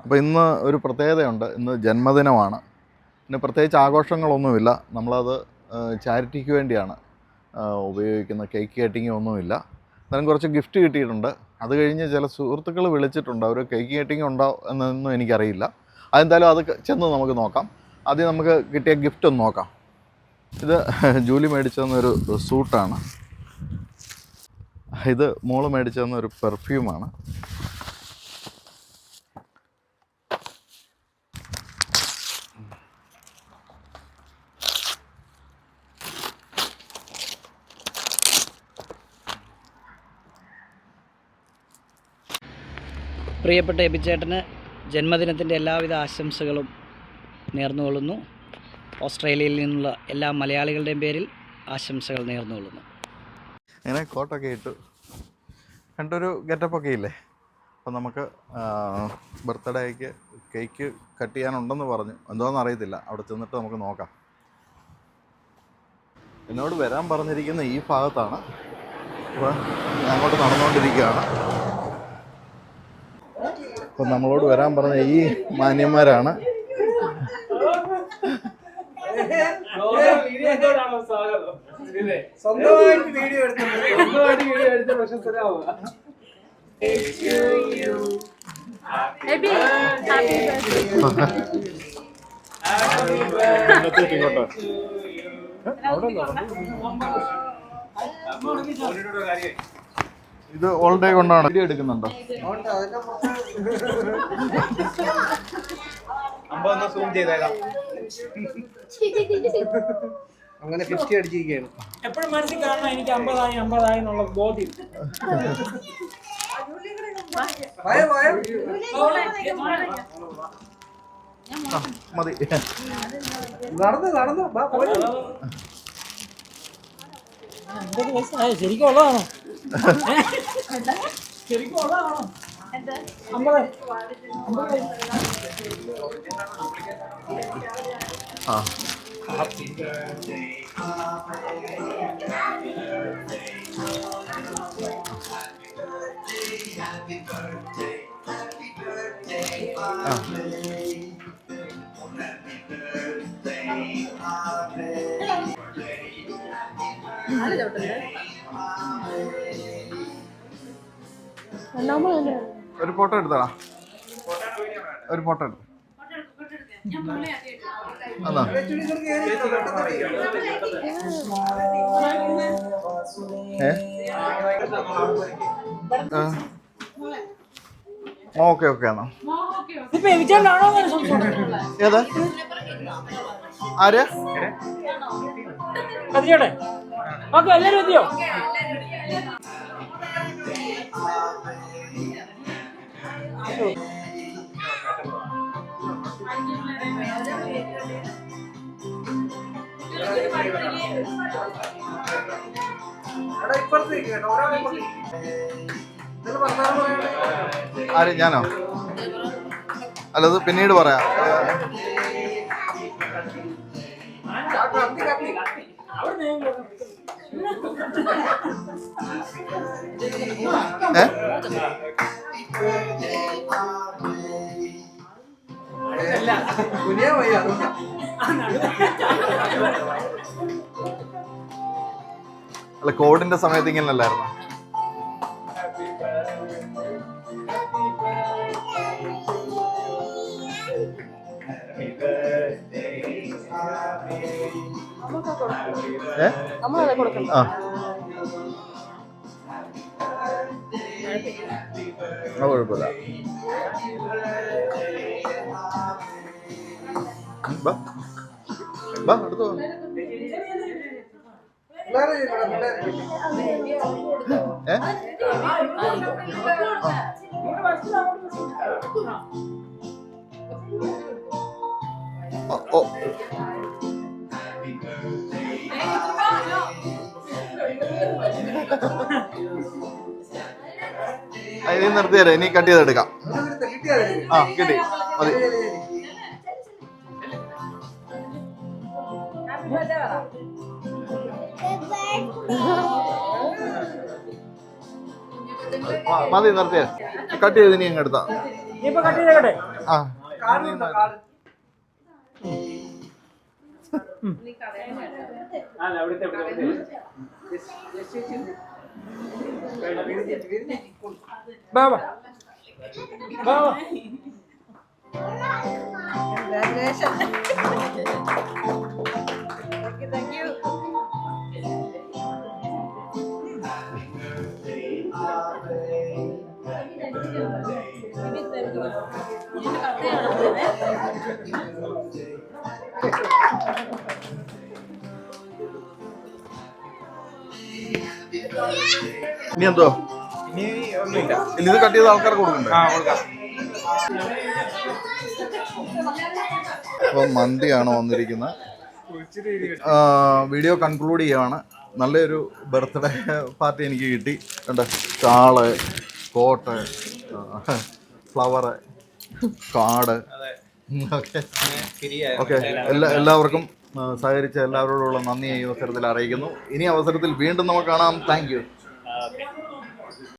അപ്പോൾ ഇന്ന് ഒരു പ്രത്യേകതയുണ്ട്. ഇന്ന് ജന്മദിനമാണ്. പിന്നെ പ്രത്യേകിച്ച് ആഘോഷങ്ങളൊന്നുമില്ല. നമ്മളത് ചാരിറ്റിക്ക് വേണ്ടിയാണ് ഉപയോഗിക്കുന്ന. കേക്ക് കട്ടിങ്ങും ഒന്നുമില്ല. എന്നാലും കുറച്ച് ഗിഫ്റ്റ് കിട്ടിയിട്ടുണ്ട്. അത് കഴിഞ്ഞ് ചില സുഹൃത്തുക്കൾ വിളിച്ചിട്ടുണ്ട്. അവർ കേക്ക് കട്ടിങ് ഉണ്ടോ എന്നൊന്നും എനിക്കറിയില്ല. അതെന്തായാലും അത് ചെന്ന് നമുക്ക് നോക്കാം. ആദ്യം നമുക്ക് കിട്ടിയ ഗിഫ്റ്റ് ഒന്ന് നോക്കാം. ഇത് ജൂലി മേടിച്ചു തന്നൊരു സൂട്ടാണ്. ഇത് മോള് മേടിച്ചു തന്നൊരു പെർഫ്യൂമാണ്. പ്രിയപ്പെട്ട എബിച്ചേട്ടന് ജന്മദിനത്തിൻ്റെ എല്ലാവിധ ആശംസകളും നേർന്നുകൊള്ളുന്നു. ഓസ്ട്രേലിയയിൽ നിന്നുള്ള എല്ലാ മലയാളികളുടെയും പേരിൽ ആശംസകൾ നേർന്നുകൊള്ളുന്നു. അങ്ങനെ കോട്ടൊക്കെ ഇട്ടു കണ്ടൊരു ഗെറ്റപ്പൊക്കെ ഇല്ലേ. അപ്പോൾ നമുക്ക് ബർത്ത്ഡേക്ക് കേക്ക് കട്ട് ചെയ്യാനുണ്ടെന്ന് പറഞ്ഞു. എന്തോന്ന് അറിയത്തില്ല. അവിടെ ചെന്നിട്ട് നമുക്ക് നോക്കാം. എന്നോട് വരാൻ പറഞ്ഞിരിക്കുന്ന ഈ ഭാഗത്താണ്. അപ്പോൾ ഞാൻ അങ്ങോട്ട് നടന്നുകൊണ്ടിരിക്കുകയാണ്. അപ്പോൾ നമ്മളോട് വരാൻ പറഞ്ഞ ഈ മാന്യന്മാരാണ്. ഇത് ഓൾ ഡേ കൊണ്ടാണ് വീഡിയോ എടുക്കുന്നുണ്ടോ? അങ്ങനെ 50 അടിച്ചിരിക്കുകയാണ്. എപ്പോഴും മനസ്സിൽ കാണണം എനിക്ക് 50 എന്നുള്ള ബോധ്യം. മതി. നടന്നു 50 വയസ്സായോ? ശരിക്കും ഉള്ളതാണോ? ശരിക്കും ഉള്ളതാണോ? 50 ആ ഒരു ഫോട്ടോ എടുത്തടാ. ഒരു ഫോട്ടോ എടുത്തു. അതാ ഓക്കെ എന്നാ. ഏതാ ആര്യ? എല്ലാരും എത്തിയോ? ആര്? ഞാനോ? അല്ലത് പിന്നീട് പറയാം. അല്ല, കോവിഡിന്റെ സമയത്ത് ഇങ്ങനല്ലായിരുന്നു. കുഴപ്പമില്ല. അടുത്തോ ഇനി നിർത്തിയാലേ, ഇനി കട്ട് ചെയ്തെടുക്കാം. ആ കിട്ടി, മതി. മതി, നിർത്തിയാ. കട്ട് ചെയ്ത് ഇനി അങ്ങ് എടുത്താ. ഇപ്പൊ കട്ട് ചെയ്തേക്കട്ടെ. ആ അല്ല അവിടുത്തെ ബാബാ ബാബാ Thank you. ഇനി എന്തോ ഇനി ഒന്നുമില്ല. ഇനി ഇത് കട്ട് ചെയ്ത ആൾക്കാർക്ക് കൊടുക്കണ്ടേ? കൊടുക്കാം. അപ്പം മന്തിയാണ് വന്നിരിക്കുന്നത്. വീഡിയോ കൺക്ലൂഡ് ചെയ്യുകയാണ്. നല്ലൊരു ബർത്ത്ഡേ പാർട്ടി എനിക്ക് കിട്ടി. കണ്ടോ, shawl, coat, flower, card. Okay, എല്ലാവർക്കും സഹകരിച്ച എല്ലാവരോടുള്ള നന്ദി ഈ അവസരത്തിൽ അറിയിക്കുന്നു. ഇനി അവസരത്തിൽ വീണ്ടും നമുക്ക് കാണാം. Thank you.